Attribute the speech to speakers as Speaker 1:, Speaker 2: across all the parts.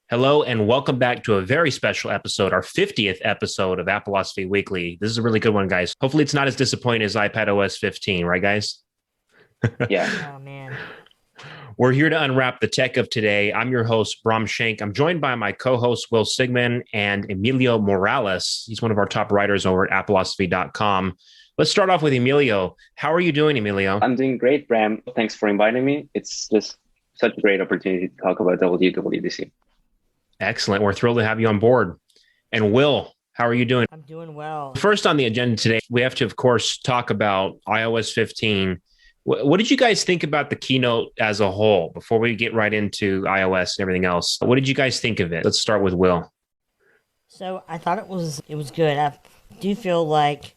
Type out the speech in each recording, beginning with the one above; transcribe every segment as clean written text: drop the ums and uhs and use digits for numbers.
Speaker 1: Hello and welcome back to a very special episode, our 50th episode of Appleosophy Weekly. This is a really good one, guys. Hopefully it's not as disappointing as iPadOS 15, right, guys?
Speaker 2: Yeah.
Speaker 3: Oh man.
Speaker 1: We're here to unwrap the tech of today. I'm your host, Bram Schenk. I'm joined by my co-host, Will Sigmund, and Emilio Morales. He's one of our top writers over at Appleosophy.com. Let's start off with Emilio. How are you doing, Emilio?
Speaker 2: I'm doing great, Bram. Thanks for inviting me. It's just such a great opportunity to talk about WWDC.
Speaker 1: Excellent. We're thrilled to have you on board. And Will, how are you doing?
Speaker 3: I'm doing well.
Speaker 1: First on the agenda today, we have to, of course, talk about iOS 15. What did you guys think about the keynote as a whole before we get right into iOS and everything else? What did you guys think of it? Let's start with Will.
Speaker 3: So I thought it was good. Do feel like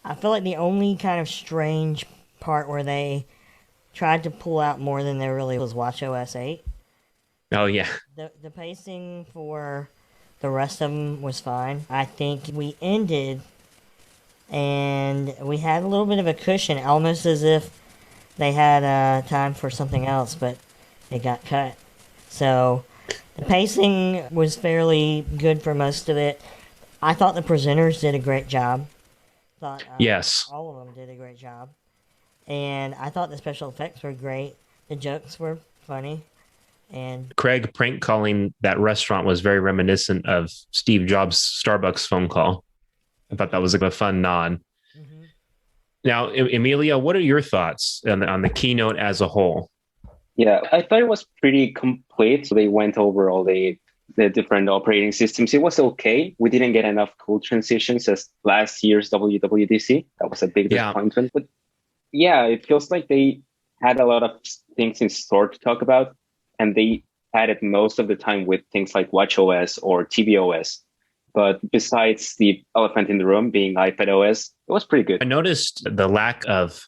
Speaker 3: the only kind of strange part where they tried to pull out more than there really was watchOS 8.
Speaker 1: Oh, yeah.
Speaker 3: The pacing for the rest of them was fine. I think we ended and we had a little bit of a cushion, almost as if they had time for something else, but it got cut. So the pacing was fairly good for most of it. I thought the presenters did a great job.
Speaker 1: Yes.
Speaker 3: All of them did a great job. And I thought the special effects were great. The jokes were funny. And
Speaker 1: Craig prank calling that restaurant was very reminiscent of Steve Jobs' Starbucks phone call. I thought that was like a fun nod.
Speaker 3: mm-hmm.
Speaker 1: Now, Emilio, what are your thoughts on the keynote as a whole?
Speaker 2: Yeah, I thought it was pretty complete. So they went over all the different operating systems. It was okay. We didn't get enough cool transitions as last year's WWDC. That was a big disappointment. But yeah, it feels like they had a lot of things in store to talk about. And they had it most of the time with things like watchOS or tvOS. But besides the elephant in the room being iPadOS, it was pretty good.
Speaker 1: I noticed the lack of,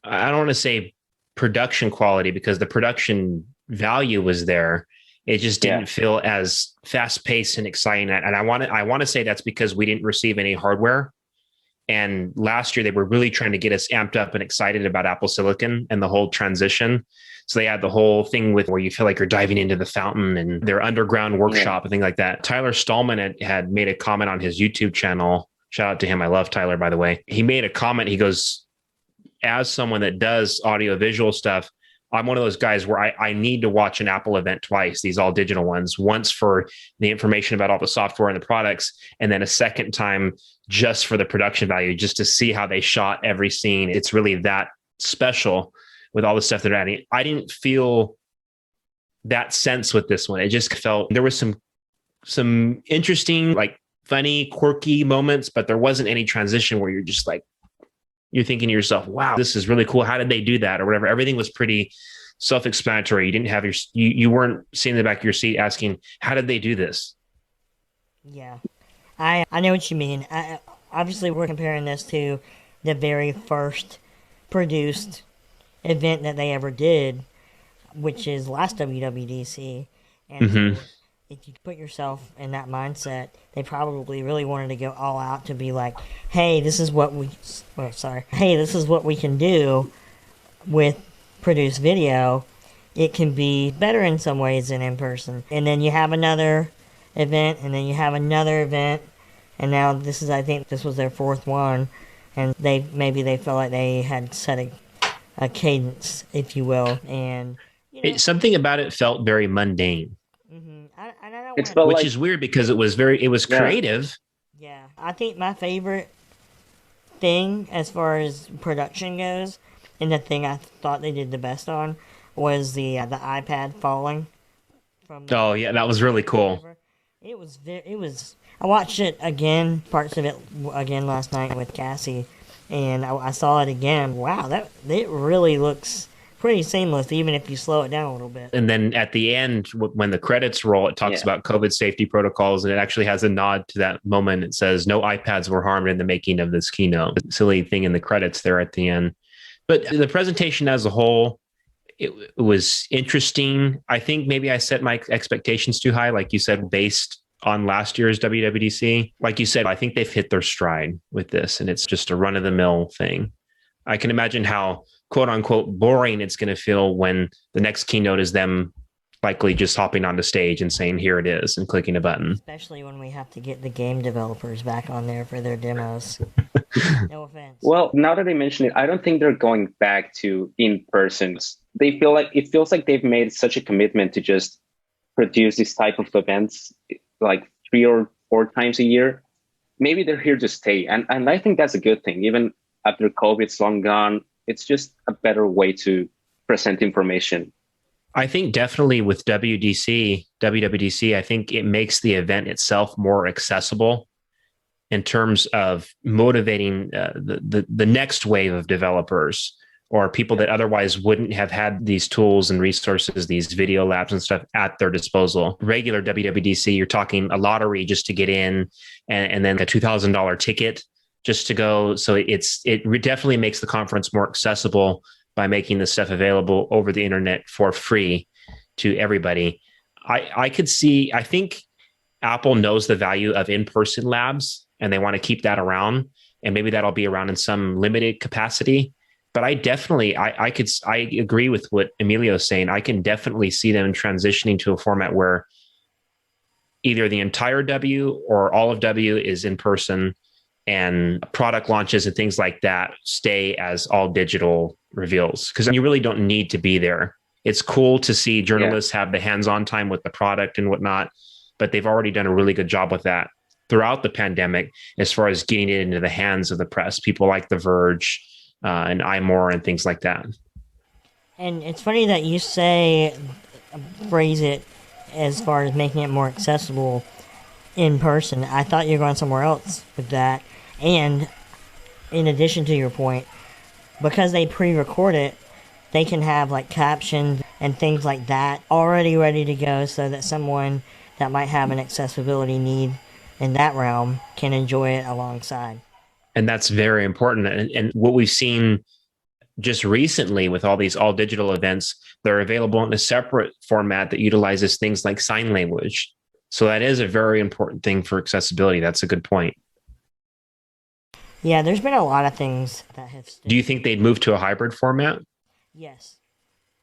Speaker 1: I don't want to say production quality because the production value was there. It just didn't feel as fast paced and exciting. And I want to say that's because we didn't receive any hardware. And last year they were really trying to get us amped up and excited about Apple Silicon and the whole transition. So they had the whole thing with where you feel like you're diving into the fountain and their underground workshop and things like that. Tyler Stallman had made a comment on his YouTube channel. Shout out to him. I love Tyler, by the way. He made a comment. He goes, as someone that does audio visual stuff, I'm one of those guys where I need to watch an Apple event twice, these all digital ones, once for the information about all the software and the products, and then a second time just for the production value, just to see how they shot every scene. It's really that special with all the stuff they're adding. I didn't feel that sense with this one. It just felt there was some interesting, like funny, quirky moments, but there wasn't any transition where you're just like, you're thinking to yourself, wow, this is really cool. How did they do that? Or whatever. Everything was pretty self-explanatory. You didn't have you weren't sitting in the back of your seat asking, how did they do this?
Speaker 3: Yeah, I know what you mean. Obviously, we're comparing this to the very first produced event that they ever did, which is last WWDC. And so if you put yourself in that mindset, they probably really wanted to go all out to be like, hey, this is what we can do with produced video. It can be better in some ways than in person. And then you have another event, and then you have another event, and now I think this was their fourth one, and they felt like they had set a cadence, if you will, and
Speaker 1: something about it felt very mundane. Which is weird because it was creative.
Speaker 3: Yeah, I think my favorite thing as far as production goes, and the thing I thought they did the best on, was the iPad falling from.
Speaker 1: That was really cool.
Speaker 3: It was. I watched it again, parts of it again last night with Cassie, and I saw it again. Wow, it really looks pretty seamless, even if you slow it down a little bit.
Speaker 1: And then at the end, when the credits roll, it talks about COVID safety protocols, and it actually has a nod to that moment. It says, no iPads were harmed in the making of this keynote. Silly thing in the credits there at the end. But the presentation as a whole, it was interesting. I think maybe I set my expectations too high, like you said, based on last year's WWDC. Like you said, I think they've hit their stride with this, and it's just a run-of-the-mill thing. I can imagine how quote unquote boring it's going to feel when the next keynote is them likely just hopping onto stage and saying, here it is, and clicking a button.
Speaker 3: Especially when we have to get the game developers back on there for their demos. No offense.
Speaker 2: Well, now that they mention it, I don't think they're going back to in-persons. They feel like, it feels like they've made such a commitment to just produce this type of events like 3 or 4 times a year. Maybe they're here to stay. And I think that's a good thing. Even after COVID's long gone, it's just a better way to present information.
Speaker 1: I think definitely with WWDC, I think it makes the event itself more accessible in terms of motivating the next wave of developers or people that otherwise wouldn't have had these tools and resources, these video labs and stuff at their disposal. Regular WWDC, you're talking a lottery just to get in, and then a $2,000 ticket just to go. So it definitely makes the conference more accessible by making this stuff available over the internet for free to everybody. I think Apple knows the value of in-person labs, and they want to keep that around, and maybe that'll be around in some limited capacity. But I agree with what Emilio's saying. I can definitely see them transitioning to a format where either the entire W or all of W is in person, and product launches and things like that stay as all digital reveals, because you really don't need to be there. It's cool to see journalists have the hands-on time with the product and whatnot, but they've already done a really good job with that throughout the pandemic as far as getting it into the hands of the press, people like The Verge and iMore and things like that.
Speaker 3: And it's funny that you phrase it as far as making it more accessible in person. I thought you were going somewhere else with that. And in addition to your point, because they pre-record it, they can have like captions and things like that already ready to go, so that someone that might have an accessibility need in that realm can enjoy it alongside.
Speaker 1: And that's very important. And what we've seen just recently with all these all digital events, they're available in a separate format that utilizes things like sign language. So that is a very important thing for accessibility. That's a good point.
Speaker 3: Yeah, there's been a lot of things that have...
Speaker 1: Do you think they'd move to a hybrid format?
Speaker 3: Yes.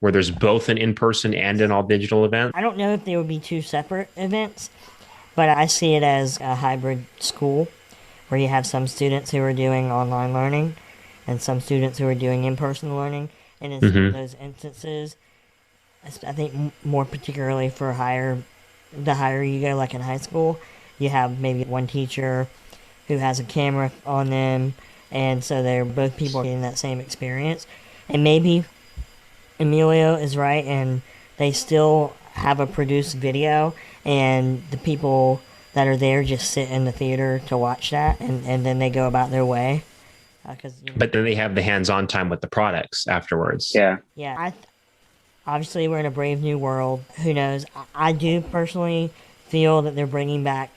Speaker 1: Where there's both an in-person and an all-digital event?
Speaker 3: I don't know if they would be 2 separate events, but I see it as a hybrid school, where you have some students who are doing online learning and some students who are doing in-person learning. And in some of those instances, I think more particularly for the higher you go, like in high school, you have maybe one teacher who has a camera on them, and so they're both people getting that same experience. And maybe Emilio is right, and they still have a produced video, and the people that are there just sit in the theater to watch that, and then they go about their way.
Speaker 1: But then they have the hands-on time with the products afterwards.
Speaker 2: Yeah.
Speaker 3: Yeah. Obviously, we're in a brave new world. Who knows? I do personally feel that they're bringing back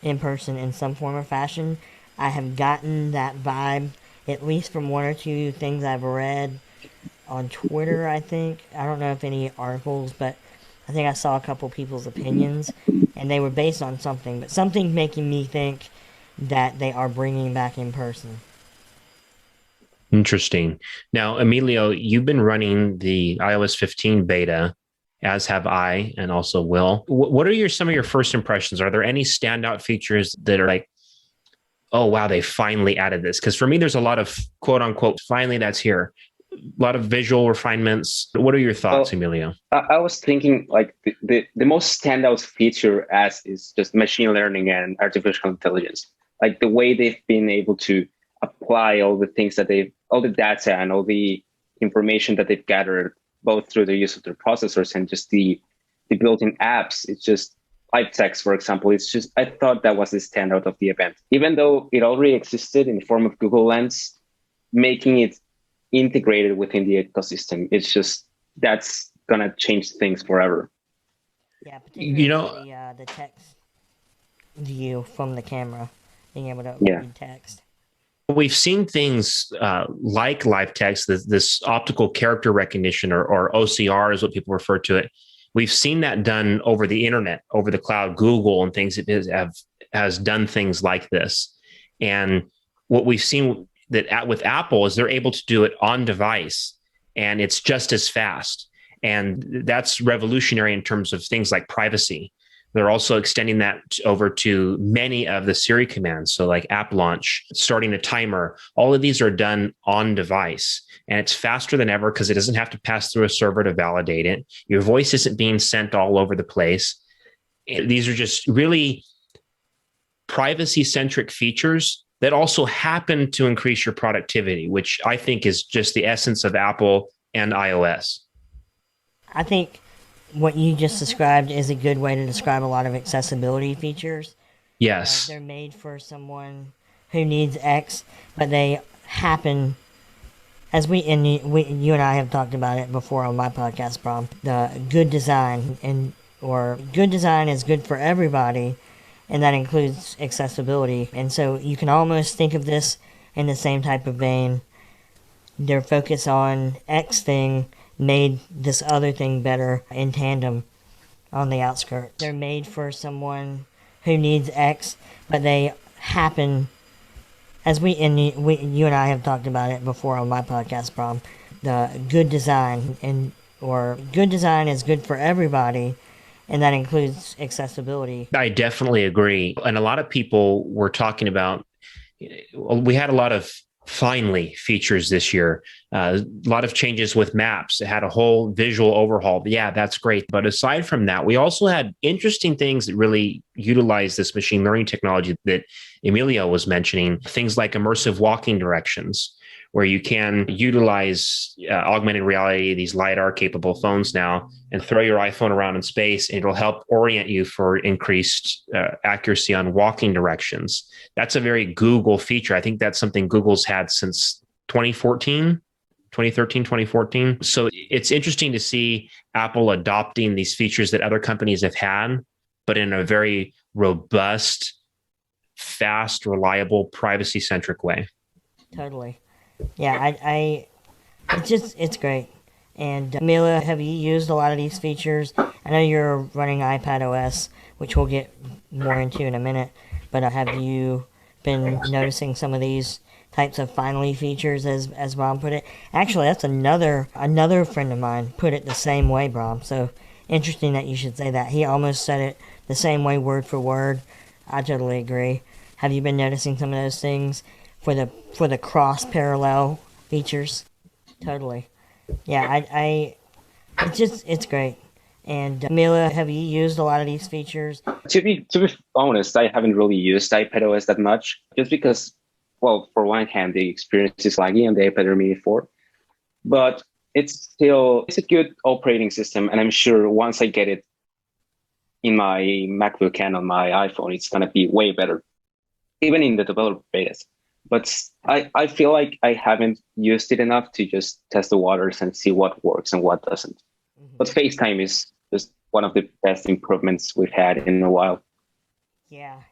Speaker 3: in person in some form or fashion. I have gotten that vibe, at least from 1 or 2 things I've read on Twitter, I think. I don't know if any articles, but I think I saw a couple people's opinions, and they were based on something, but something making me think that they are bringing back in person.
Speaker 1: Interesting. Now, Emilio, you've been running the iOS 15 beta, as have I, and also Will. What are some of your first impressions? Are there any standout features that are like, oh, wow, they finally added this? Because for me, there's a lot of quote unquote, finally that's here. A lot of visual refinements. What are your thoughts, Emilio?
Speaker 2: I was thinking like the most standout feature is just machine learning and artificial intelligence. Like the way they've been able to apply all the things that all the data and all the information that they've gathered, both through the use of their processors and just the built-in apps. It's just live text, for example. I thought that was the standout of the event. Even though it already existed in the form of Google Lens, making it integrated within the ecosystem, that's going to change things forever.
Speaker 3: Yeah, particularly the text view from the camera, being able to read text.
Speaker 1: We've seen things like live text, this optical character recognition, or OCR is what people refer to it. We've seen that done over the internet, over the cloud. Google and things has done things like this. And what we've seen with Apple is they're able to do it on device, and it's just as fast. And that's revolutionary in terms of things like privacy. They're also extending that over to many of the Siri commands. So like app launch, starting a timer, all of these are done on device. And it's faster than ever because it doesn't have to pass through a server to validate it. Your voice isn't being sent all over the place. These are just really privacy-centric features that also happen to increase your productivity, which I think is just the essence of Apple and iOS.
Speaker 3: I think what you just described is a good way to describe a lot of accessibility features.
Speaker 1: Yes.
Speaker 3: They're made for someone who needs X, but they happen, as you and I have talked about it before on my podcast, Brom, the good design, or good design is good for everybody, and that includes accessibility. And so you can almost think of this in the same type of vein. Their focus on X thing made this other thing better in tandem on the outskirts. They're made for someone who needs X, but they happen, as you and I have talked about it before on my podcast, Brom, the good design, or good design is good for everybody, and that includes accessibility.
Speaker 1: I definitely agree. And a lot of people were talking about, we had a lot of finally features this year, a lot of changes with maps. It had a whole visual overhaul. Yeah, that's great. But aside from that, we also had interesting things that really utilize this machine learning technology that Emilio was mentioning, things like immersive walking directions, where you can utilize augmented reality, these LiDAR capable phones now, and throw your iPhone around in space, and it'll help orient you for increased accuracy on walking directions. That's a very Google feature. I think that's something Google's had since 2013, 2014. So it's interesting to see Apple adopting these features that other companies have had, but in a very robust, fast, reliable, privacy-centric way.
Speaker 3: Totally. Yeah, it's great. And Mila, have you used a lot of these features? I know you're running iPadOS, which we'll get more into in a minute, but have you been noticing some of these types of finally features, as Brom put it? Actually, that's another friend of mine put it the same way, Brom. So interesting that you should say that. He almost said it the same way, word for word. I totally agree. Have you been noticing some of those things for the cross parallel features? Totally. Yeah, it's great. And Mila, have you used a lot of these features?
Speaker 2: To be honest, I haven't really used iPadOS that much, just because, well, for one hand, the experience is laggy on the iPad Mini 4, but it's a good operating system, and I'm sure once I get it in my MacBook and on my iPhone, it's gonna be way better, even in the developer betas. But I feel like I haven't used it enough to just test the waters and see what works and what doesn't. Mm-hmm. But FaceTime is just one of the best improvements we've had in a while.
Speaker 3: Yeah,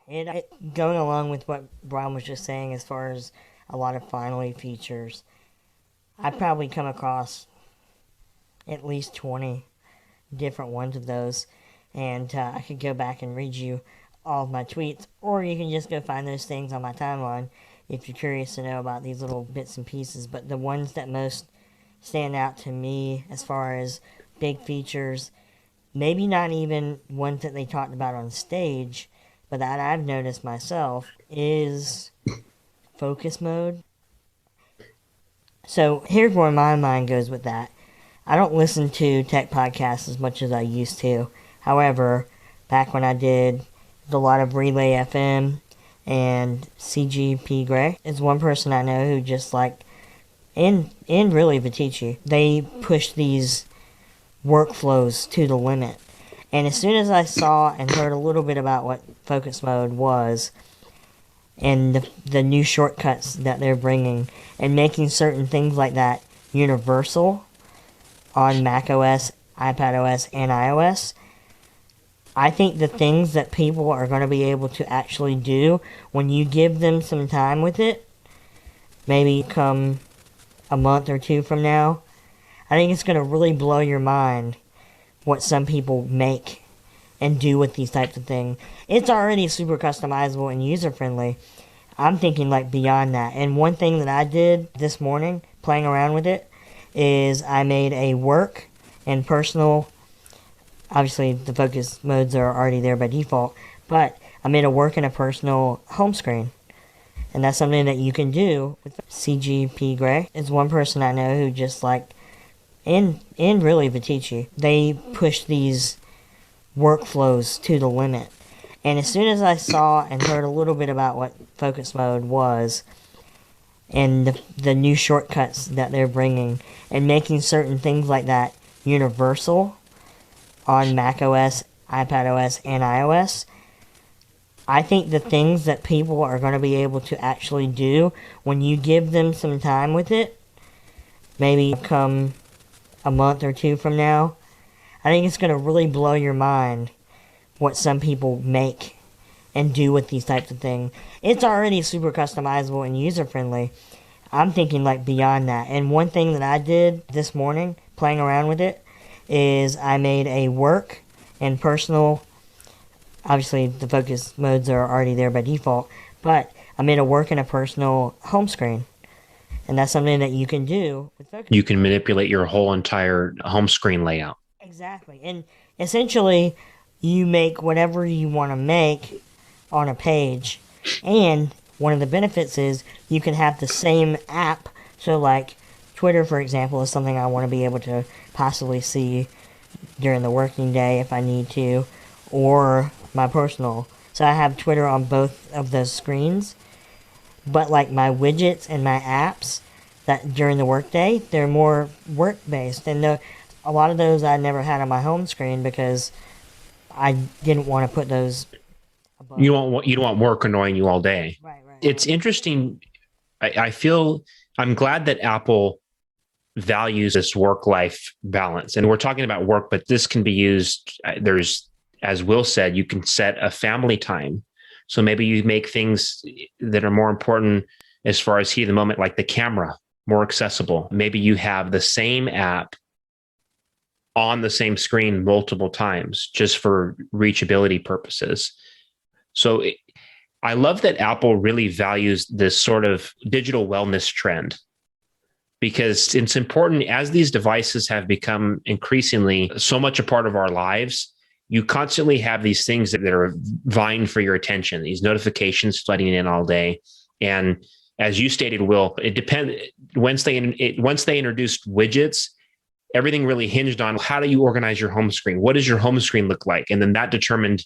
Speaker 3: going along with what Brian was just saying as far as a lot of finally features, I probably come across at least 20 different ones of those, and I could go back and read you all of my tweets, or you can just go find those things on my timeline if you're curious to know about these little bits and pieces. But the ones that most stand out to me as far as big features, maybe not even ones that they talked about on stage, but that I've noticed myself, is focus mode. So here's where my mind goes with that. I don't listen to tech podcasts as much as I used to. However, back when I did a lot of Relay FM, and CGP Grey is one person I know who just and really Vitici, they push these workflows to the limit. And as soon as I saw and heard a little bit about what focus mode was, and the new shortcuts that they're bringing, and making certain things like that universal on macOS, iPadOS, and iOS, I think the things that people are going to be able to actually do when you give them some time with it, maybe come a month or two from now, I think it's going to really blow your mind what some people make and do with these types of things. It's already super customizable and user-friendly. I'm thinking beyond that. And one thing that I did this morning, playing around with it, is I made a work and personal. Obviously, the focus modes are already there by default, but I made a work and a personal home screen. And that's something that you can do with CGP Grey. Is one person I know who just and really Vitici, they push these workflows to the limit. And as soon as I saw and heard a little bit about what focus mode was, and the new shortcuts that they're bringing, and making certain things like that universal on macOS, iPadOS, and iOS, I think the things that people are going to be able to actually do when you give them some time with it, maybe come a month or two from now, I think it's going to really blow your mind what some people make and do with these types of things. It's already super customizable and user-friendly. I'm thinking beyond that. And one thing that I did this morning, playing around with it, is I made a work and personal. Obviously, the focus modes are already there by default, but I made a work and a personal home screen. And that's something that you can do with focus.
Speaker 1: You can manipulate your whole entire home screen layout.
Speaker 3: Exactly. And essentially, you make whatever you want to make on a page. And one of the benefits is you can have the same app. So Twitter, for example, is something I want to be able to possibly see during the working day if I need to, or my personal. So I have Twitter on both of those screens, but my widgets and my apps that during the workday, they're more work based, and a lot of those I never had on my home screen because I didn't want to put those above.
Speaker 1: You don't want work annoying you all day.
Speaker 3: Right.
Speaker 1: It's interesting. I feel I'm glad that Apple values this work-life balance. And we're talking about work, but this can be used. There's, as Will said, you can set a family time. So maybe you make things that are more important as far as heat of the moment, like the camera, more accessible. Maybe you have the same app on the same screen multiple times just for reachability purposes. So I love that Apple really values this sort of digital wellness trend, because it's important as these devices have become increasingly so much a part of our lives. You constantly have these things that are vying for your attention, these notifications flooding in all day. And as you stated, Will, it depends. Once they introduced widgets, everything really hinged on how do you organize your home screen? What does your home screen look like? And then that determined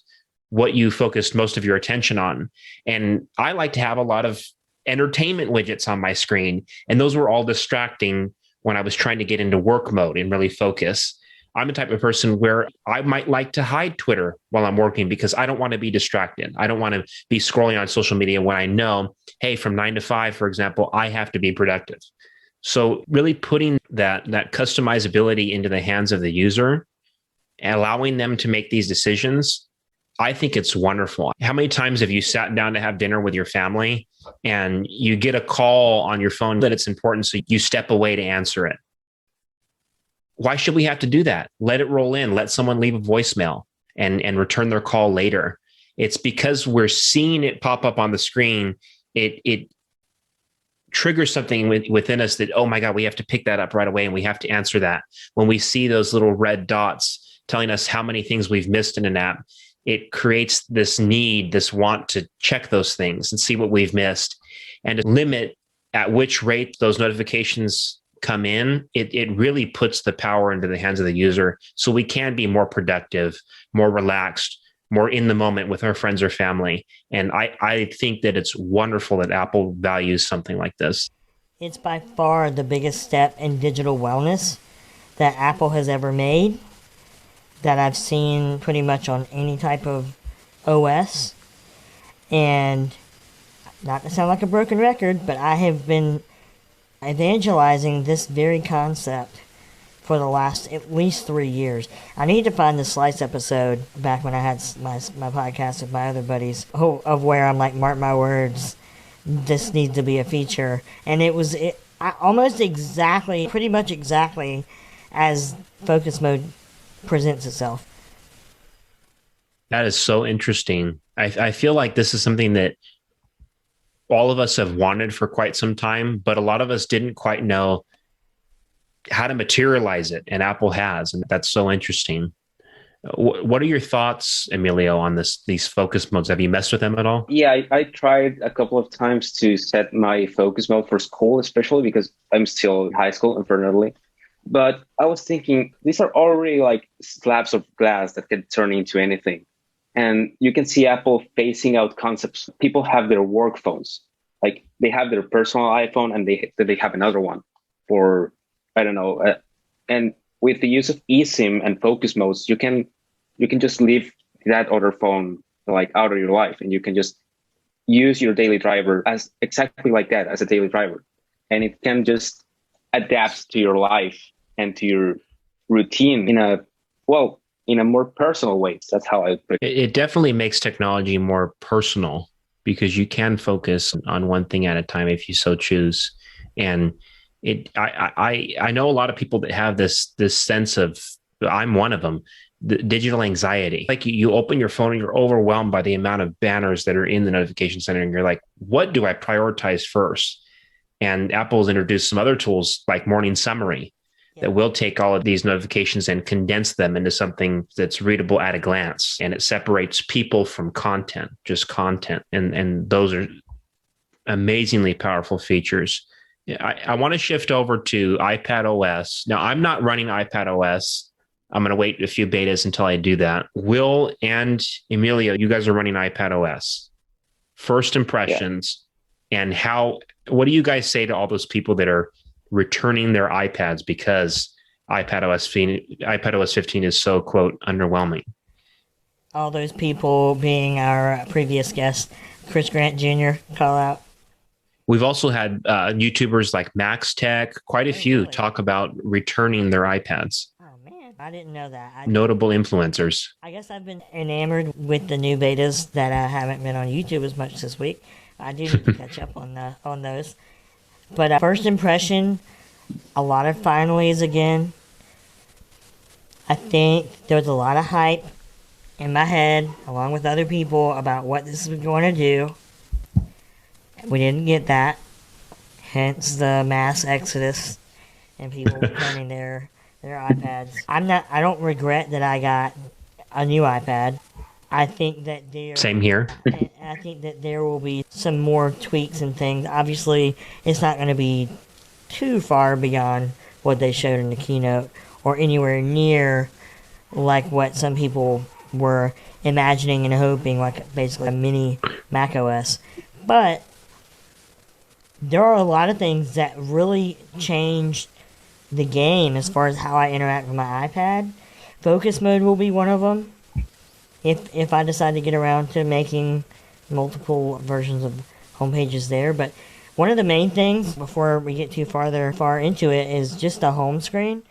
Speaker 1: what you focused most of your attention on. And I like to have a lot of entertainment widgets on my screen, and those were all distracting when I was trying to get into work mode and really focus. I'm the type of person where I might like to hide Twitter while I'm working because I don't want to be distracted. I don't want to be scrolling on social media when I know, hey, from 9 to 5, for example, I have to be productive. So really putting that customizability into the hands of the user and allowing them to make these decisions, I think it's wonderful. How many times have you sat down to have dinner with your family and you get a call on your phone that it's important, so you step away to answer it? Why should we have to do that? Let it roll in. Let someone leave a voicemail and return their call later. It's because we're seeing it pop up on the screen. It triggers something within us that, oh my God, we have to pick that up right away and we have to answer that. When we see those little red dots telling us how many things we've missed in an app, it creates this need, this want to check those things and see what we've missed, and to limit at which rate those notifications come in. It really puts the power into the hands of the user so we can be more productive, more relaxed, more in the moment with our friends or family. And I think that it's wonderful that Apple values something like this.
Speaker 3: It's by far the biggest step in digital wellness that Apple has ever made, that I've seen pretty much on any type of OS. And not to sound like a broken record, but I have been evangelizing this very concept for the last at least 3 years. I need to find the Slice episode back when I had my podcast with my other buddies, of where I'm like, mark my words, this needs to be a feature. And it was almost exactly, pretty much exactly as focus mode presents itself.
Speaker 1: That is so interesting. I feel like this is something that all of us have wanted for quite some time, but a lot of us didn't quite know how to materialize it, and Apple has, and that's so interesting. What are your thoughts, Emilio, on these focus modes? Have you messed with them at all?
Speaker 2: Yeah, I tried a couple of times to set my focus mode for school, especially because I'm still in high school, unfortunately. But I was thinking, these are already like slabs of glass that can turn into anything. And you can see Apple phasing out concepts. People have their work phones. Like they have their personal iPhone and they have another one for, I don't know. And with the use of eSIM and focus modes, you can just leave that other phone like out of your life, and you can just use your daily driver as exactly like that, as a daily driver. And it can just adapt to your life and to your routine in a more personal way. That's how I put it.
Speaker 1: It definitely makes technology more personal because you can focus on one thing at a time if you so choose. And I know a lot of people that have this sense of, I'm one of them, the digital anxiety. Like you open your phone and you're overwhelmed by the amount of banners that are in the notification center, and you're like, what do I prioritize first? And Apple's introduced some other tools like Morning Summary that will take all of these notifications and condense them into something that's readable at a glance. And it separates people from content, just content. And those are amazingly powerful features. I want to shift over to iPadOS. Now, I'm not running iPadOS. I'm going to wait a few betas until I do that. Will and Emilio, you guys are running iPadOS. First impressions, and what do you guys say to all those people that are returning their iPads because iPadOS 15 is so, quote, underwhelming?
Speaker 3: All those people being our previous guest, Chris Grant Jr., call out.
Speaker 1: We've also had YouTubers like Max Tech, quite a few talk about returning their iPads.
Speaker 3: Oh, man. I didn't know that.
Speaker 1: Notable influencers.
Speaker 3: I guess I've been enamored with the new betas that I haven't been on YouTube as much this week. I do need to catch up on those. But first impression, a lot of finallys again. I think there was a lot of hype in my head, along with other people, about what this was going to do. We didn't get that, hence the mass exodus and people returning their iPads. I don't regret that I got a new iPad. I think that
Speaker 1: same here.
Speaker 3: I think that there will be some more tweaks and things. Obviously, it's not going to be too far beyond what they showed in the keynote, or anywhere near like what some people were imagining and hoping, like basically a mini macOS. But there are a lot of things that really changed the game as far as how I interact with my iPad. Focus mode will be one of them. If I decide to get around to making multiple versions of homepages there. But one of the main things, before we get too far into it, is just the home screen.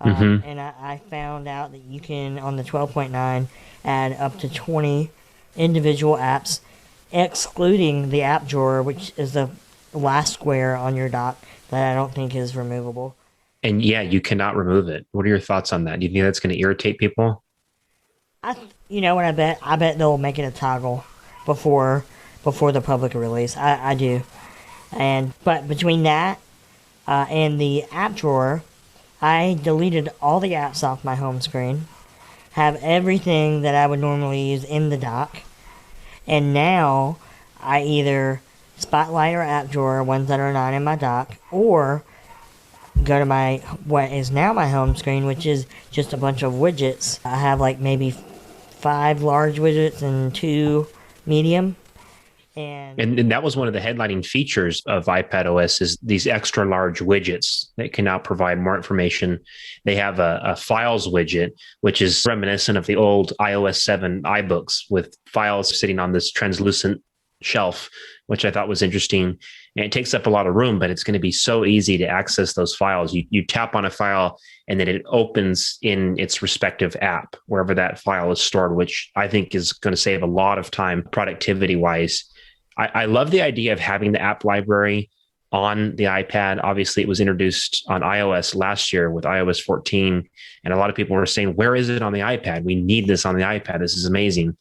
Speaker 3: And I found out that you can, on the 12.9, add up to 20 individual apps, excluding the app drawer, which is the last square on your dock that I don't think is removable.
Speaker 1: And yeah, you cannot remove it. What are your thoughts on that? Do you think that's going to irritate people?
Speaker 3: You know what I bet? I bet they'll make it a toggle before the public release. I do. But between that and the app drawer, I deleted all the apps off my home screen, have everything that I would normally use in the dock, and now I either Spotlight or app drawer, ones that are not in my dock, or go to what is now my home screen, which is just a bunch of widgets. I have like maybe 5 large widgets and 2 medium. And
Speaker 1: that was one of the headlining features of iPadOS is these extra large widgets that can now provide more information. They have a files widget, which is reminiscent of the old iOS 7 iBooks with files sitting on this translucent shelf, which I thought was interesting. And it takes up a lot of room, but it's going to be so easy to access those files. You tap on a file and then it opens in its respective app, wherever that file is stored, which I think is going to save a lot of time productivity-wise. I love the idea of having the app library on the iPad. Obviously, it was introduced on iOS last year with iOS 14. And a lot of people were saying, where is it on the iPad? We need this on the iPad. This is amazing.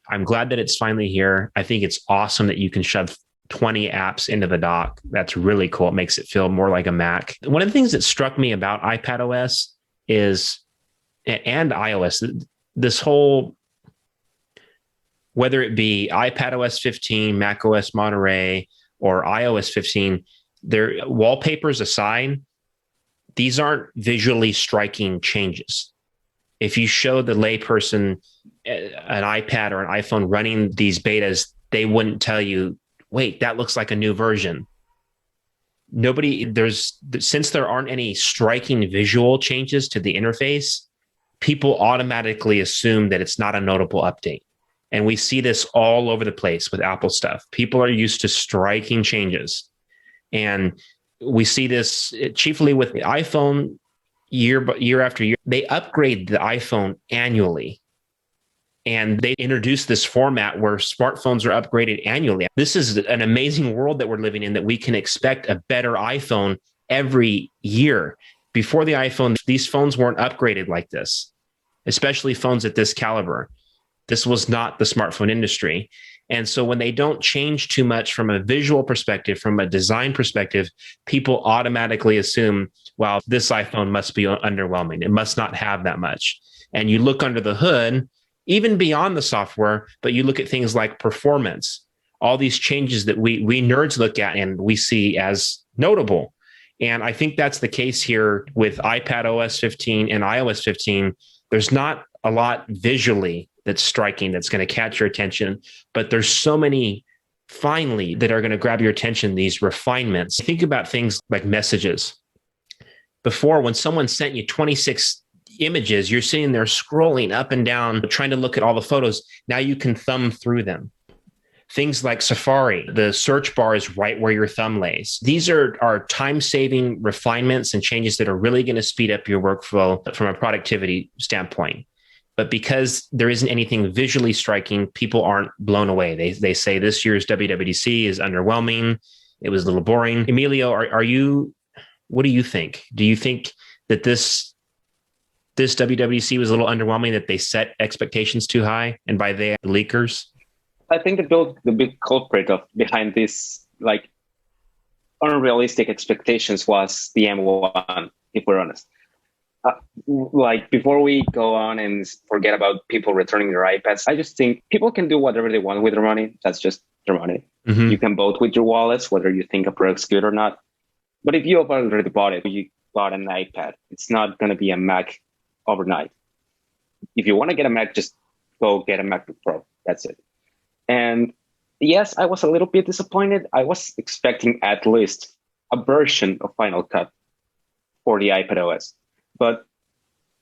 Speaker 1: I'm glad that it's finally here. I think it's awesome that you can shove 20 apps into the dock. That's really cool. It makes it feel more like a Mac. One of the things that struck me about iPadOS is, and iOS, this whole, whether it be iPadOS 15, macOS Monterey, or iOS 15, their wallpapers aside, these aren't visually striking changes. If you show the layperson an iPad or an iPhone running these betas, they wouldn't tell you, wait, that looks like a new version. Since there aren't any striking visual changes to the interface, people automatically assume that it's not a notable update. And we see this all over the place with Apple stuff. People are used to striking changes. And we see this chiefly with the iPhone year after year. They upgrade the iPhone annually. And they introduced this format where smartphones are upgraded annually. This is an amazing world that we're living in, that we can expect a better iPhone every year. Before the iPhone, these phones weren't upgraded like this, especially phones at this caliber. This was not the smartphone industry. And so when they don't change too much from a visual perspective, from a design perspective, people automatically assume, wow, this iPhone must be underwhelming. It must not have that much. And you look under the hood, even beyond the software, but you look at things like performance, all these changes that we nerds look at and we see as notable. And I think that's the case here with iPadOS 15 and iOS 15. There's not a lot visually that's striking, that's going to catch your attention, but there's so many finally that are going to grab your attention, these refinements. Think about things like messages. Before, when someone sent you 26 images, you're sitting there scrolling up and down, trying to look at all the photos. Now you can thumb through them. Things like Safari, the search bar is right where your thumb lays. These are time-saving refinements and changes that are really going to speed up your workflow from a productivity standpoint. But because there isn't anything visually striking, people aren't blown away. They say this year's WWDC is underwhelming. It was a little boring. Emilio, what do you think? Do you think that this WWDC was a little underwhelming, that they set expectations too high, and by they, the leakers?
Speaker 2: I think the big culprit behind this like unrealistic expectations was the M1, if we're honest. Like before we go on and forget about people returning their iPads, I just think people can do whatever they want with their money. That's just their money. Mm-hmm. You can vote with your wallets, whether you think a product's good or not. But if you have already bought it, you bought an iPad, it's not going to be a Mac overnight. If you want to get a Mac, just go get a MacBook Pro. That's it. And yes, I was a little bit disappointed. I was expecting at least a version of Final Cut for the iPadOS. But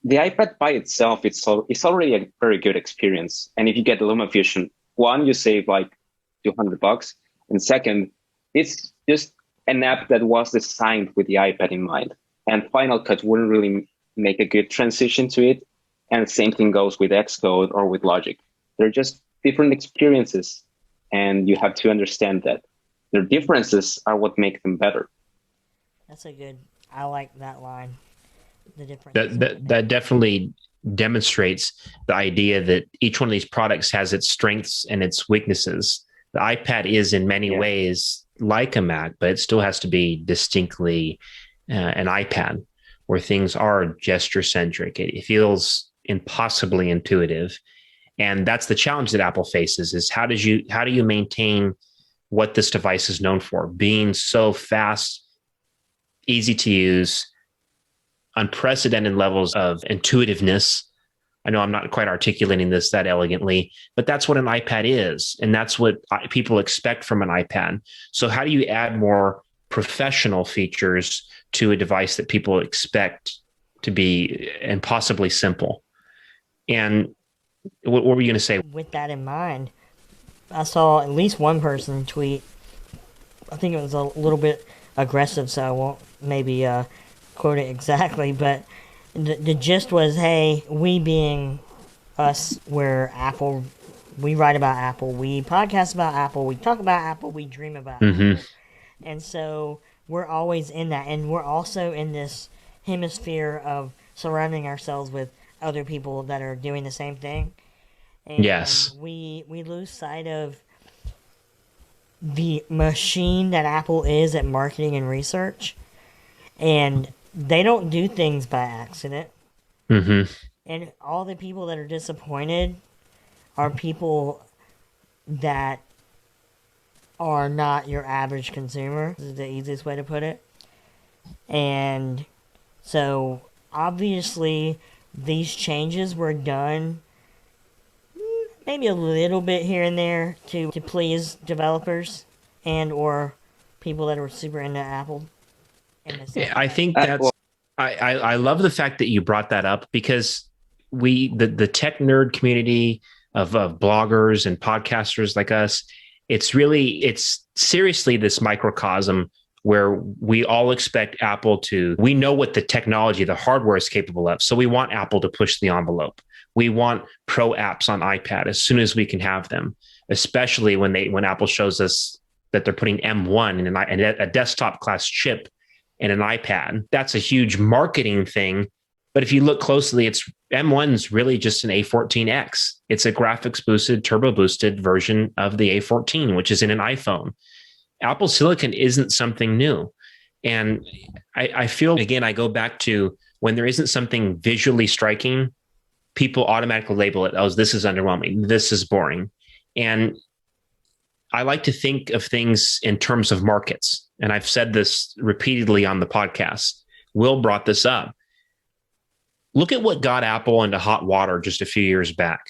Speaker 2: the iPad by itself, it's already a very good experience. And if you get the LumaFusion, one, you save like $200. And second, it's just an app that was designed with the iPad in mind. And Final Cut wouldn't really make a good transition to it. And the same thing goes with Xcode or with Logic. They're just different experiences. And you have to understand that their differences are what make them better.
Speaker 3: I like that line. The difference.
Speaker 1: That definitely demonstrates the idea that each one of these products has its strengths and its weaknesses. The iPad is in many ways like a Mac, but it still has to be distinctly an iPad, where things are gesture centric. It feels impossibly intuitive. And that's the challenge that Apple faces, is how do you maintain what this device is known for, being so fast, easy to use, unprecedented levels of intuitiveness. I know I'm not quite articulating this that elegantly, but that's what an iPad is. And that's what people expect from an iPad. So how do you add more professional features to a device that people expect to be impossibly simple? And what were you going to say?
Speaker 3: With that in mind, I saw at least one person tweet, I think it was a little bit aggressive, so I won't maybe quote it exactly, but the gist was, hey, we being us, we're Apple, we write about Apple, we podcast about Apple, we talk about Apple, we dream about Apple. And so we're always in that, and we're also in this hemisphere of surrounding ourselves with other people that are doing the same thing. And
Speaker 1: yes,
Speaker 3: we lose sight of the machine that Apple is at marketing and research, and they don't do things by accident.
Speaker 1: Mm-hmm.
Speaker 3: And all the people that are disappointed are people that are not your average consumer. This is the easiest way to put it. And so, obviously, these changes were done maybe a little bit here and there to please developers and or people that are super into Apple.
Speaker 1: Yeah, I think that's I love the fact that you brought that up, because the tech nerd community of bloggers and podcasters like us, it's seriously this microcosm where we all expect Apple we know what the technology, the hardware is capable of. So we want Apple to push the envelope. We want pro apps on iPad as soon as we can have them, especially when Apple shows us that they're putting M1 in a desktop class chip in an iPad. That's a huge marketing thing. But if you look closely, M1 is really just an A14X. It's a graphics boosted, turbo boosted version of the A14, which is in an iPhone. Apple Silicon isn't something new. And I feel, again, I go back to when there isn't something visually striking, people automatically label it, oh, this is underwhelming, this is boring. And I like to think of things in terms of markets. And I've said this repeatedly on the podcast. Will brought this up. Look at what got Apple into hot water just a few years back.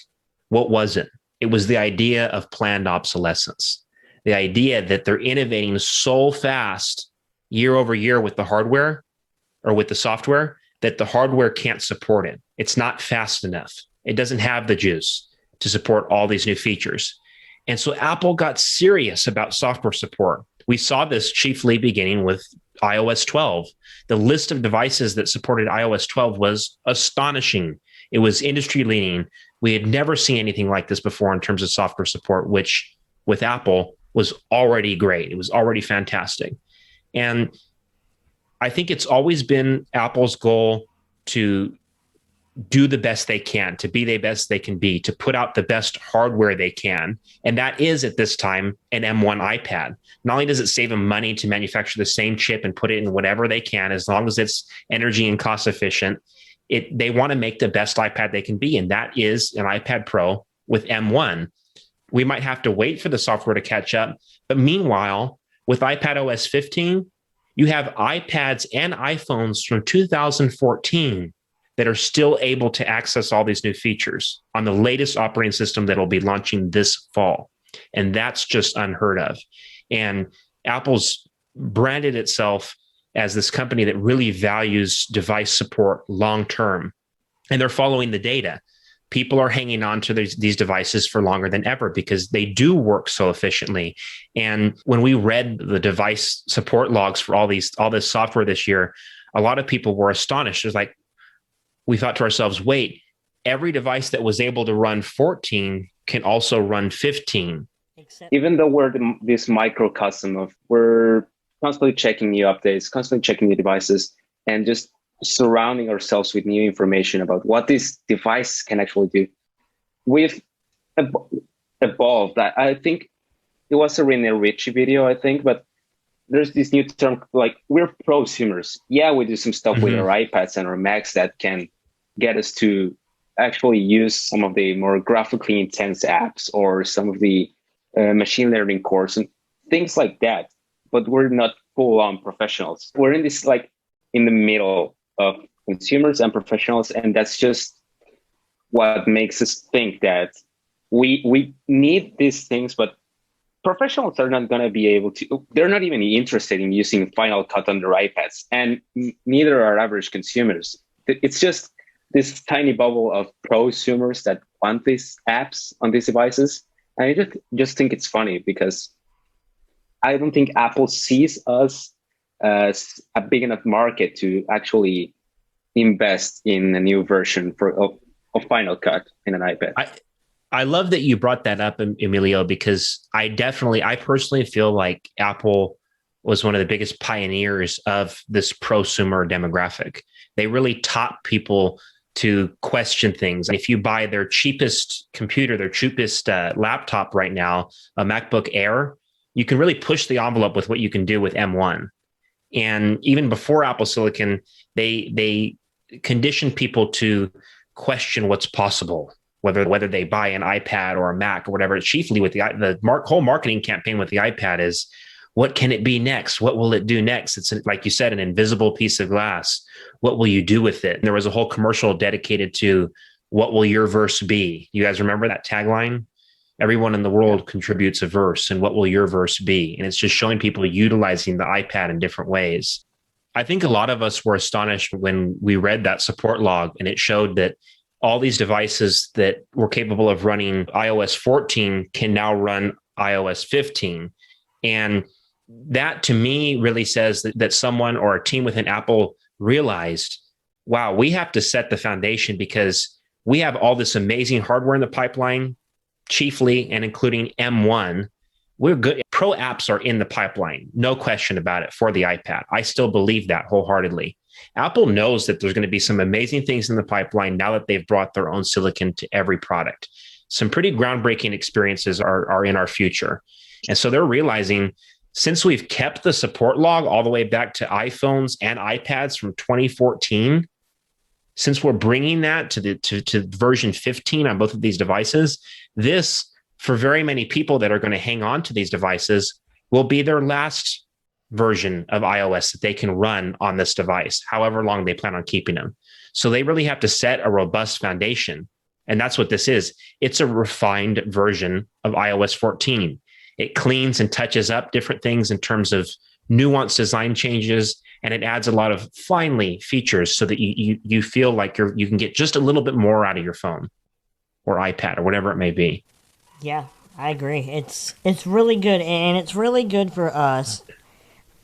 Speaker 1: What was it? It was the idea of planned obsolescence. The idea that they're innovating so fast year over year with the hardware or with the software that the hardware can't support it. It's not fast enough. It doesn't have the juice to support all these new features. And so Apple got serious about software support. We saw this chiefly beginning with iOS 12. The list of devices that supported iOS 12 was astonishing. It was industry leading. We had never seen anything like this before in terms of software support, which with Apple was already great. It was already fantastic. And I think it's always been Apple's goal to do the best they can, to be the best they can be, to put out the best hardware they can. And that is, at this time, an M1 iPad. Not only does it save them money to manufacture the same chip and put it in whatever they can, as long as it's energy and cost efficient, they want to make the best iPad they can be. And that is an iPad Pro with M1. We might have to wait for the software to catch up. But meanwhile, with iPadOS 15, you have iPads and iPhones from 2014 that are still able to access all these new features on the latest operating system that will be launching this fall. And that's just unheard of. And Apple's branded itself as this company that really values device support long-term. And they're following the data. People are hanging on to these devices for longer than ever because they do work so efficiently. And when we read the device support logs for all this software this year, a lot of people were astonished. It was like, we thought to ourselves, wait, every device that was able to run 14 can also run 15.
Speaker 2: Even though we're this microcosm of, we're constantly checking new updates, constantly checking new devices, and just surrounding ourselves with new information about what this device can actually do. We've evolved. I think it was a Rene Ritchie video, I think, but there's this new term, like, we're prosumers. Yeah, we do some stuff with our iPads and our Macs that can get us to actually use some of the more graphically intense apps or some of the machine learning course and things like that. But we're not full-on professionals. We're in this, like, in the middle of consumers and professionals, and that's just what makes us think that we need these things, but professionals are not going to be able to, they're not even interested in using Final Cut on their iPads, and neither are average consumers. It's just this tiny bubble of prosumers that want these apps on these devices. And I just think it's funny because I don't think Apple sees us as a big enough market to actually invest in a new version of Final Cut in an iPad.
Speaker 1: I love that you brought that up, Emilio, because I personally feel like Apple was one of the biggest pioneers of this prosumer demographic. They really taught people to question things. If you buy their cheapest computer, their cheapest laptop right now, a MacBook Air, you can really push the envelope with what you can do with M1. And even before Apple Silicon, they conditioned people to question what's possible, whether they buy an iPad or a Mac or whatever. Chiefly with the whole marketing campaign with the iPad is, what can it be next? What will it do next? It's, like you said, an invisible piece of glass. What will you do with it? And there was a whole commercial dedicated to, what will your verse be? You guys remember that tagline? Everyone in the world contributes a verse, and what will your verse be? And it's just showing people utilizing the iPad in different ways. I think a lot of us were astonished when we read that support log, and it showed that all these devices that were capable of running iOS 14 can now run iOS 15. And that to me really says that someone or a team within Apple realized, wow, we have to set the foundation because we have all this amazing hardware in the pipeline, chiefly and including M1. We're good. Pro apps are in the pipeline, no question about it, for the iPad. I still believe that wholeheartedly. Apple knows that there's going to be some amazing things in the pipeline now that they've brought their own silicon to every product. Some pretty groundbreaking experiences are in our future. And so they're realizing, since we've kept the support log all the way back to iPhones and iPads from 2014, since we're bringing that to version 15 on both of these devices, this, for very many people that are going to hang on to these devices, will be their last version of iOS that they can run on this device, however long they plan on keeping them. So they really have to set a robust foundation. And that's what this is. It's a refined version of iOS 14. It cleans and touches up different things in terms of nuanced design changes, and it adds a lot of finely features so that you feel like you can get just a little bit more out of your phone or iPad or whatever it may be.
Speaker 3: Yeah, I agree. It's really good, and it's really good for us,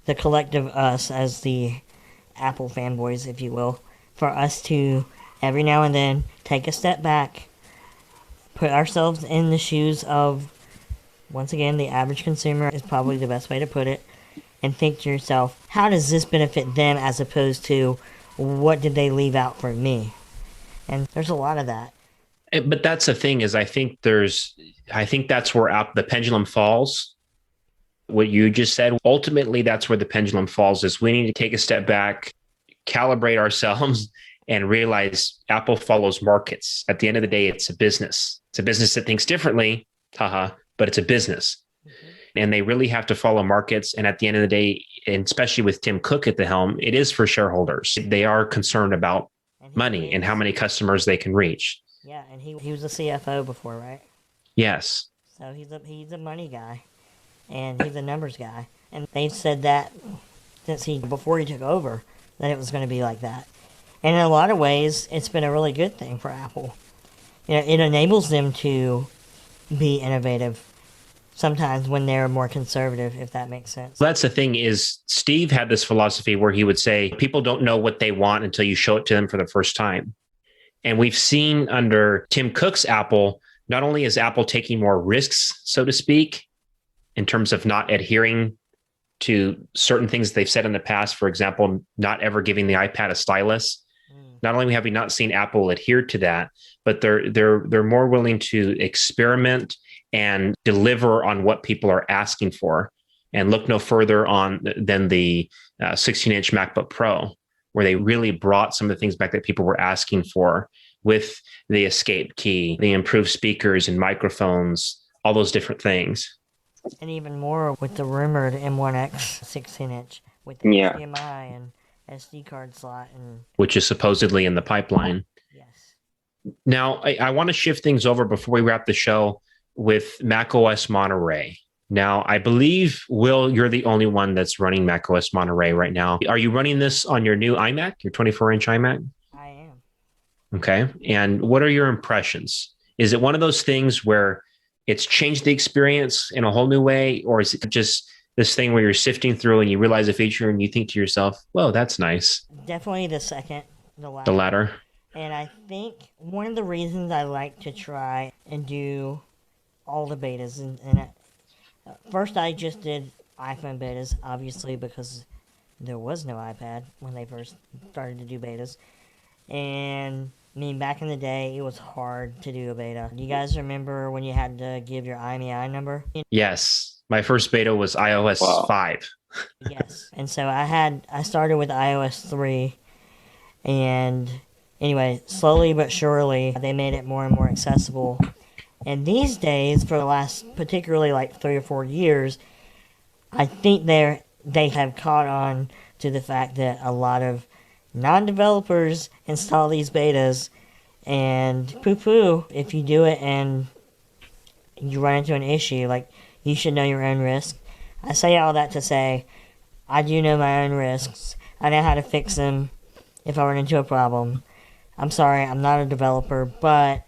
Speaker 3: the collective us as the Apple fanboys, if you will, for us to every now and then take a step back, put ourselves in the shoes of, once again, the average consumer is probably the best way to put it, and think to yourself, how does this benefit them as opposed to what did they leave out for me? And there's a lot of that.
Speaker 1: But that's the thing, is I think that's where the pendulum falls. What you just said, ultimately, that's where the pendulum falls, is we need to take a step back, calibrate ourselves, and realize Apple follows markets. At the end of the day, it's a business. It's a business that thinks differently, but it's a business. Mm-hmm. And they really have to follow markets. And at the end of the day, and especially with Tim Cook at the helm, it is for shareholders. They are concerned about money and how many customers they can reach.
Speaker 3: Yeah, and he was a CFO before, right?
Speaker 1: Yes.
Speaker 3: So he's a money guy, and he's a numbers guy. And they've said that before he took over, that it was going to be like that. And in a lot of ways, it's been a really good thing for Apple. You know, it enables them to be innovative sometimes when they're more conservative, if that makes sense.
Speaker 1: Well, that's the thing, is Steve had this philosophy where he would say, people don't know what they want until you show it to them for the first time. And we've seen under Tim Cook's Apple, not only is Apple taking more risks, so to speak, in terms of not adhering to certain things they've said in the past, for example, not ever giving the iPad a stylus. Not only have we not seen Apple adhere to that, but they're more willing to experiment and deliver on what people are asking for, and look no further than the 16-inch MacBook Pro, where they really brought some of the things back that people were asking for, with the escape key, the improved speakers and microphones, all those different things.
Speaker 3: And even more with the rumored M1X 16-inch with the HDMI and SD card slot,
Speaker 1: which is supposedly in the pipeline.
Speaker 3: Yes.
Speaker 1: Now, I want to shift things over before we wrap the show with macOS Monterey. Now, I believe, Will, you're the only one that's running macOS Monterey right now. Are you running this on your new iMac, your 24-inch iMac?
Speaker 3: I am.
Speaker 1: Okay. And what are your impressions? Is it one of those things where it's changed the experience in a whole new way, or is it just this thing where you're sifting through and you realize a feature and you think to yourself, whoa, that's nice?
Speaker 3: Definitely the second, the latter.
Speaker 1: The latter.
Speaker 3: And I think one of the reasons I like to try and do all the betas, and first I just did iPhone betas, obviously, because there was no iPad when they first started to do betas. And I mean, back in the day, it was hard to do a beta. Do you guys remember when you had to give your IMEI number?
Speaker 1: Yes. My first beta was iOS
Speaker 2: Wow.
Speaker 1: 5.
Speaker 3: Yes. And so I started with iOS 3, and anyway, slowly but surely they made it more and more accessible. And these days, for the last particularly like 3 or 4 years, I think they have caught on to the fact that a lot of non-developers install these betas and poo-poo if you do it and you run into an issue. Like, you should know your own risk. I say all that to say I do know my own risks. I know how to fix them if I run into a problem. I'm sorry, I'm not a developer, but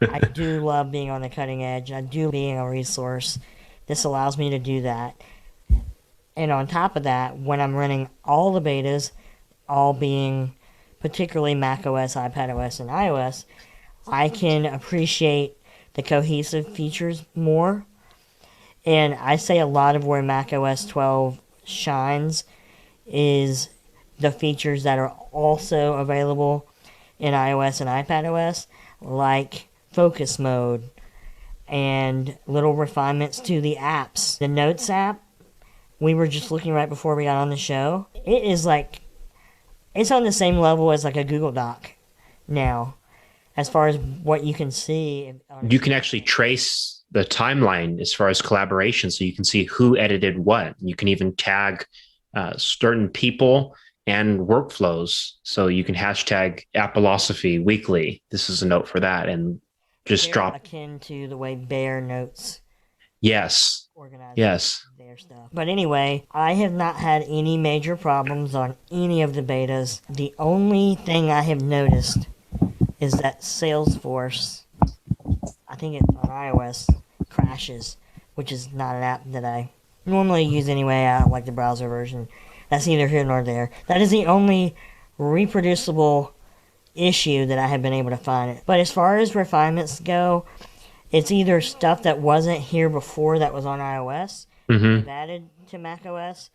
Speaker 3: I do love being on the cutting edge. I do being a resource. This allows me to do that. And on top of that, when I'm running all the betas, all being particularly macOS, iPadOS, and iOS, I can appreciate the cohesive features more. And I say a lot of where macOS 12 shines is the features that are also available in iOS and iPadOS, like focus mode and little refinements to the apps. The Notes app, we were just looking right before we got on the show. It is like, it's on the same level as like a Google Doc now, as far as what you can see.
Speaker 1: You can actually trace the timeline as far as collaboration, so you can see who edited what. You can even tag certain people and workflows, so you can hashtag Appleosophy weekly. This is a note for that, and just
Speaker 3: Very
Speaker 1: drop.
Speaker 3: akin to the way Bear Notes
Speaker 1: Yes.
Speaker 3: organizes their stuff. But anyway, I have not had any major problems on any of the betas. The only thing I have noticed is that Salesforce, I think it's on iOS, crashes, which is not an app that I normally use anyway. I don't like the browser version. That's neither here nor there. That is the only reproducible issue that I have been able to find. But as far as refinements go, it's either stuff that wasn't here before that was on iOS, they've added to macOS,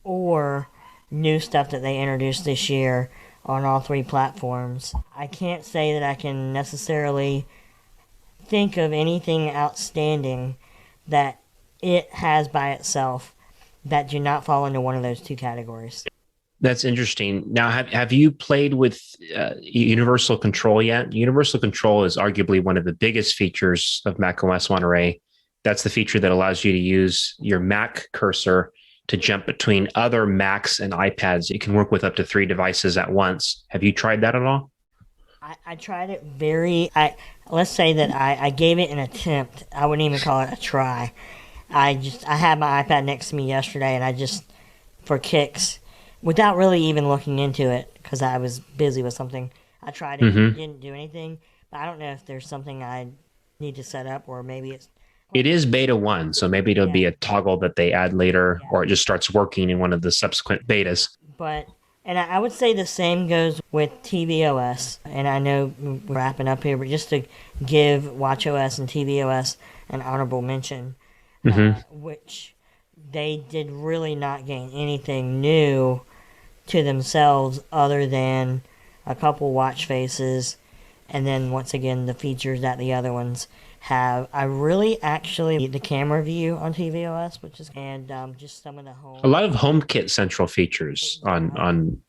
Speaker 3: or new stuff that they introduced this year on all three platforms. I can't say that I can necessarily think of anything outstanding that it has by itself that do not fall into one of those two categories.
Speaker 1: That's interesting. Now, have you played with Universal Control yet? Universal Control is arguably one of the biggest features of macOS Monterey. That's the feature that allows you to use your Mac cursor to jump between other Macs and iPads. It can work with up to 3 devices at once. Have you tried that at all?
Speaker 3: I tried it let's say that I gave it an attempt. I wouldn't even call it a try. I had my iPad next to me yesterday, and I just, for kicks, without really even looking into it, because I was busy with something, I tried it, and it didn't do anything. But I don't know if there's something I need to set up, or maybe it's...
Speaker 1: It is beta 1, so maybe it'll be a toggle that they add later, or it just starts working in one of the subsequent betas.
Speaker 3: But, and I would say the same goes with tvOS, and I know we're wrapping up here, but just to give watchOS and tvOS an honorable mention, which they did really not gain anything new to themselves other than a couple watch faces, and then once again the features that the other ones have. I really actually the camera view on tvOS, which is, and just some of the home,
Speaker 1: a lot of HomeKit central features on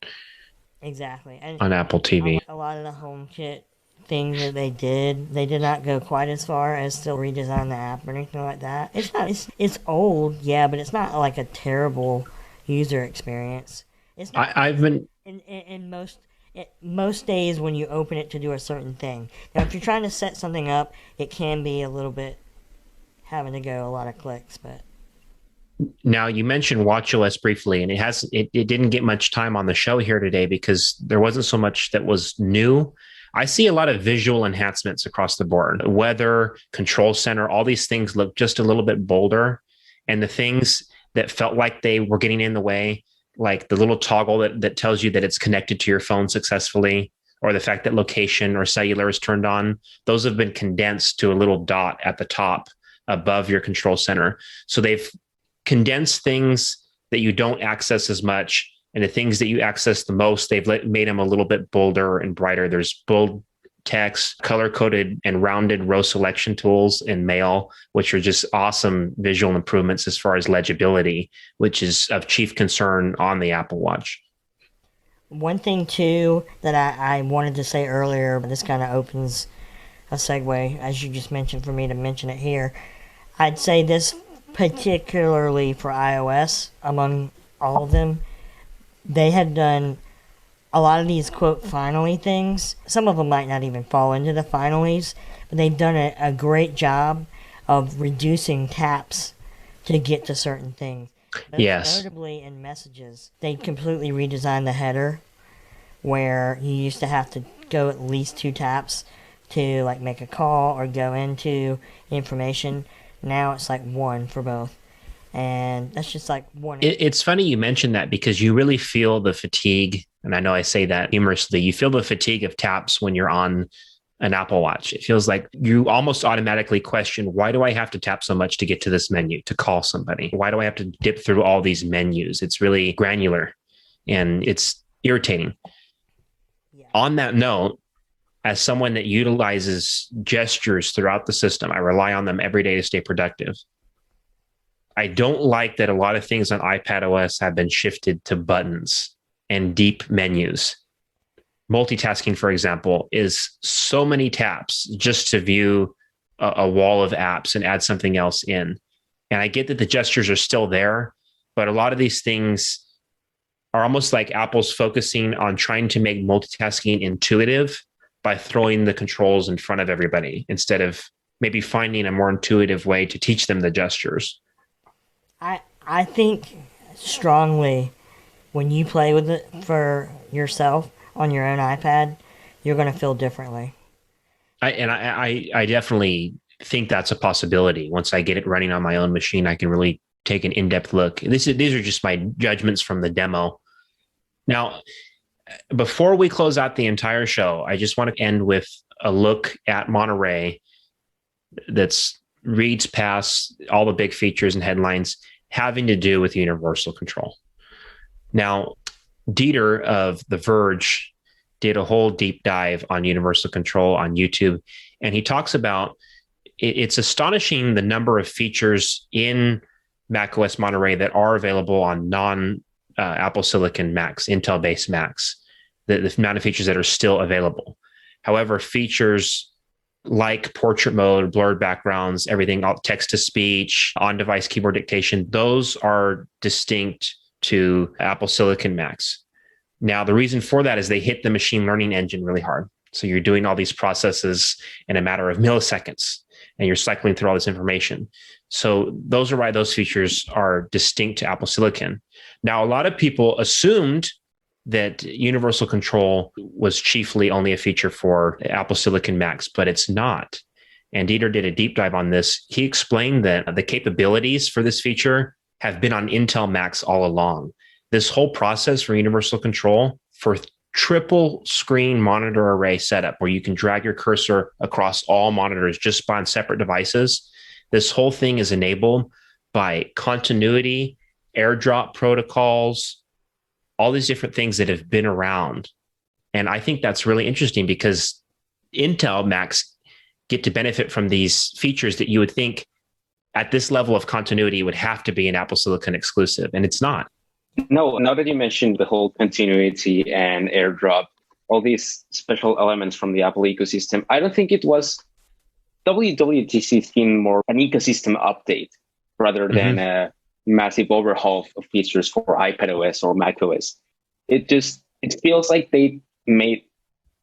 Speaker 3: exactly, and
Speaker 1: on Apple TV.
Speaker 3: A lot of the HomeKit things that they did not go quite as far as still redesign the app or anything like that. It's old, yeah, but it's not like a terrible user experience. It's not.
Speaker 1: I've been
Speaker 3: in most days when you open it to do a certain thing. Now, if you're trying to set something up, it can be a little bit having to go a lot of clicks. But
Speaker 1: now you mentioned watchOS briefly, and it didn't get much time on the show here today because there wasn't so much that was new. I see a lot of visual enhancements across the board. Weather, control center, all these things look just a little bit bolder. And the things that felt like they were getting in the way, like the little toggle that tells you that it's connected to your phone successfully, or the fact that location or cellular is turned on, those have been condensed to a little dot at the top above your control center. So they've condensed things that you don't access as much, and the things that you access the most, they've made them a little bit bolder and brighter. There's bold text, color-coded and rounded row selection tools in Mail, which are just awesome visual improvements as far as legibility, which is of chief concern on the Apple Watch.
Speaker 3: One thing, too, that I wanted to say earlier, but this kind of opens a segue, as you just mentioned, for me to mention it here. I'd say this particularly for iOS, among all of them, they have done a lot of these, quote, finally things. Some of them might not even fall into the finallys, but they've done a great job of reducing taps to get to certain things.
Speaker 1: Yes.
Speaker 3: Notably in messages, they completely redesigned the header, where you used to have to go at least 2 taps to like make a call or go into information. Now it's like 1 for both. And that's just like 1.
Speaker 1: It's funny you mentioned that, because you really feel the fatigue. And I know I say that humorously. You feel the fatigue of taps when you're on an Apple Watch. It feels like you almost automatically question, why do I have to tap so much to get to this menu, to call somebody? Why do I have to dip through all these menus? It's really granular and it's irritating. Yeah. On that note, as someone that utilizes gestures throughout the system, I rely on them every day to stay productive. I don't like that a lot of things on iPadOS have been shifted to buttons and deep menus. Multitasking, for example, is so many taps just to view a wall of apps and add something else in. And I get that the gestures are still there, but a lot of these things are almost like Apple's focusing on trying to make multitasking intuitive by throwing the controls in front of everybody instead of maybe finding a more intuitive way to teach them the gestures.
Speaker 3: I think strongly when you play with it for yourself on your own iPad, you're going to feel differently.
Speaker 1: I definitely think that's a possibility. Once I get it running on my own machine, I can really take an in-depth look. These are just my judgments from the demo. Now, before we close out the entire show, I just want to end with a look at Monterey that's reads past all the big features and headlines having to do with universal control. Now, Dieter of The Verge did a whole deep dive on universal control on YouTube, and he talks about it's astonishing the number of features in macOS Monterey that are available on non-Apple Silicon Macs, Intel-based Macs, the amount of features that are still available. However, features like portrait mode, blurred backgrounds, everything, text-to-speech, on-device keyboard dictation, those are distinct to Apple Silicon Macs. Now, the reason for that is they hit the machine learning engine really hard. So you're doing all these processes in a matter of milliseconds, and you're cycling through all this information. So those are why those features are distinct to Apple Silicon. Now, a lot of people assumed that universal control was chiefly only a feature for Apple Silicon Macs, but it's not. And Dieter did a deep dive on this. He explained that the capabilities for this feature have been on Intel Macs all along. This whole process for universal control for triple screen monitor array setup, where you can drag your cursor across all monitors just on separate devices, this whole thing is enabled by continuity, AirDrop protocols, all these different things that have been around. And I think that's really interesting because Intel Macs get to benefit from these features that you would think at this level of continuity would have to be an Apple Silicon exclusive, and it's not.
Speaker 2: No, now that you mentioned the whole continuity and AirDrop, all these special elements from the Apple ecosystem, I don't think it was WWDC seemed more an ecosystem update rather than a massive overhaul of features for iPadOS or macOS. It feels like they made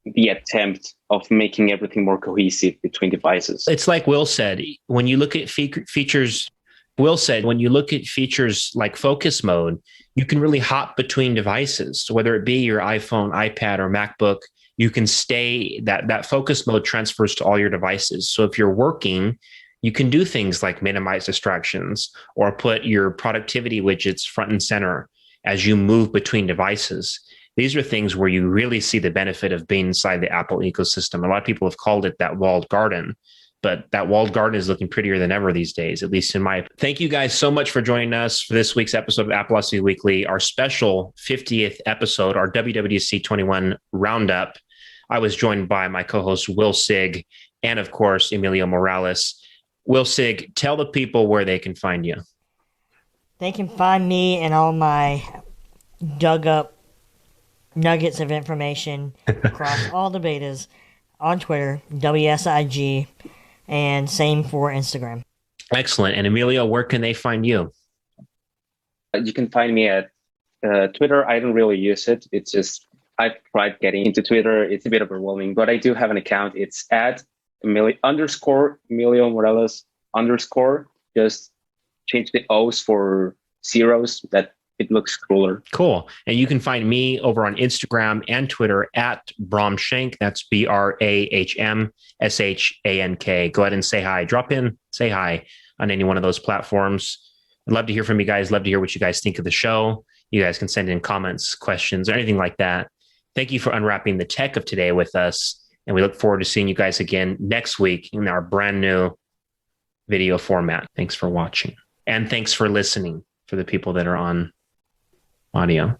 Speaker 2: the attempt of making everything more cohesive between devices.
Speaker 1: It's like Will said, when you look at features, when you look at features like focus mode, you can really hop between devices. So whether it be your iPhone, iPad, or MacBook, you can stay, that focus mode transfers to all your devices. So if you're working, you can do things like minimize distractions or put your productivity widgets front and center as you move between devices. These are things where you really see the benefit of being inside the Apple ecosystem. A lot of people have called it that walled garden, but that walled garden is looking prettier than ever these days, at least in my opinion. Thank you guys so much for joining us for this week's episode of Appleosophy Weekly, our special 50th episode, our WWDC21 roundup. I was joined by my co-host Will Sig and, of course, Emilio Morales. Will Sig, tell the people where they can find you.
Speaker 3: They can find me and all my dug up nuggets of information across all the betas on Twitter, WSIG, and same for Instagram.
Speaker 1: Excellent. And Emilio, where can they find you?
Speaker 2: You can find me at Twitter. I don't really use it. It's just, I've tried getting into Twitter. It's a bit overwhelming, but I do have an account. It's at Emilio Morales _. Just change the O's for zeros. That it looks cooler.
Speaker 1: Cool. And you can find me over on Instagram and Twitter at Brahmshank. That's BRAHMSHANK. Go ahead and say hi. Drop in, say hi on any one of those platforms. I'd love to hear from you guys. Love to hear what you guys think of the show. You guys can send in comments, questions, or anything like that. Thank you for unwrapping the tech of today with us. And we look forward to seeing you guys again next week in our brand new video format. Thanks for watching. And thanks for listening for the people that are on audio.